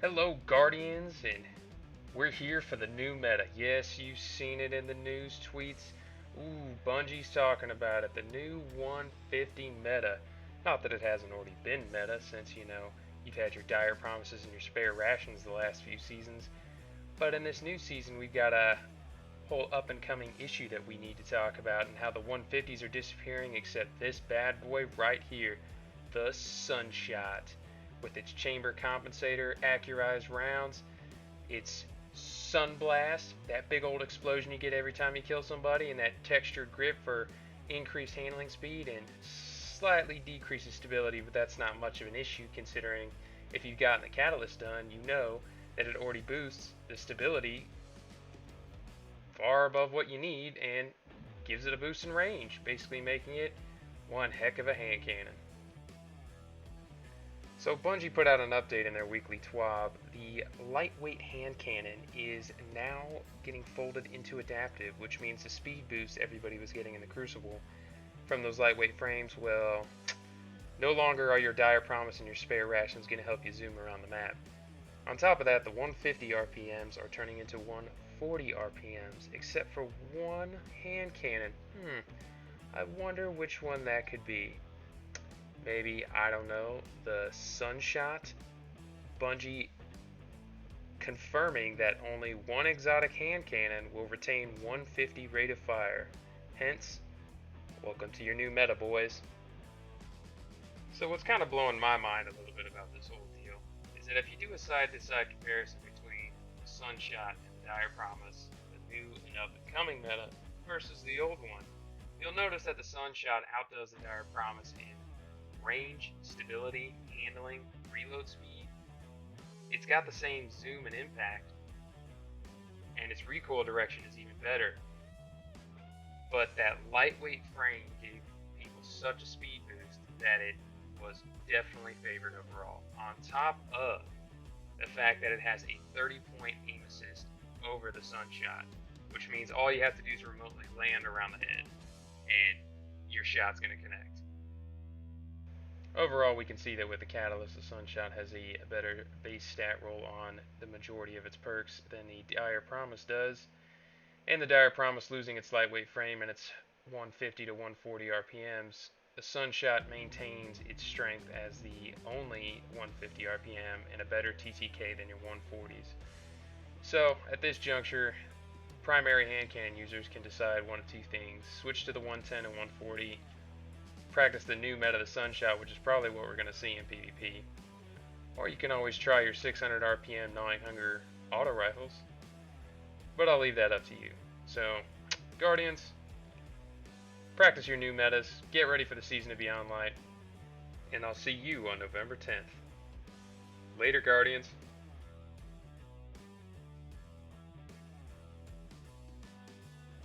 Hello, Guardians, and we're here for the new meta. Yes, you've seen it in the news tweets. Ooh, Bungie's talking about it. The new 150 meta. Not that it hasn't already been meta since, you've had your dire promises and your spare rations the last few seasons. But in this new season, we've got a whole up and coming issue that we need to talk about, and how the 150s are disappearing except this bad boy right here, the Sunshot. With its chamber compensator, accurized rounds, its sunblast, that big old explosion you get every time you kill somebody, and that textured grip for increased handling speed and slightly decreases stability, but that's not much of an issue considering if you've gotten the catalyst done, you know that it already boosts the stability far above what you need and gives it a boost in range, basically making it one heck of a hand cannon. So Bungie put out an update in their weekly TWAB. The lightweight hand cannon is now getting folded into adaptive, which means the speed boost everybody was getting in the Crucible from those lightweight frames, well, no longer are your dire promise and your spare rations going to help you zoom around the map. On top of that, the 150 RPMs are turning into 140 RPMs, except for one hand cannon. I wonder which one that could be. Maybe, I don't know, the Sunshot? Bungie confirming that only one exotic hand cannon will retain 150 rate of fire. Hence, welcome to your new meta, boys. So what's kind of blowing my mind a little bit about this whole deal is that if you do a side-to-side comparison between the Sunshot and the Dire Promise, the new and up-and-coming meta, versus the old one, you'll notice that the Sunshot outdoes the Dire Promise in range, stability, handling, reload speed. It's got the same zoom and impact, and its recoil direction is even better. But that lightweight frame gave people such a speed boost that it was definitely favored overall. On top of the fact that it has a 30-point aim assist over the Sunshot, which means all you have to do is remotely land around the head, and your shot's going to connect. Overall, we can see that with the Catalyst, the Sunshot has a better base stat roll on the majority of its perks than the Dire Promise does. And the Dire Promise losing its lightweight frame and its 150 to 140 RPMs, the Sunshot maintains its strength as the only 150 RPM and a better TTK than your 140s. So, at this juncture, primary hand cannon users can decide one of two things: switch to the 110 and 140, practice the new meta, the Sunshot, which is probably what we're going to see in PvP. Or you can always try your 600 RPM Gnawing Hunger auto rifles. But I'll leave that up to you. So, Guardians, practice your new metas, get ready for the Season of Beyond Light, and I'll see you on November 10th. Later, Guardians.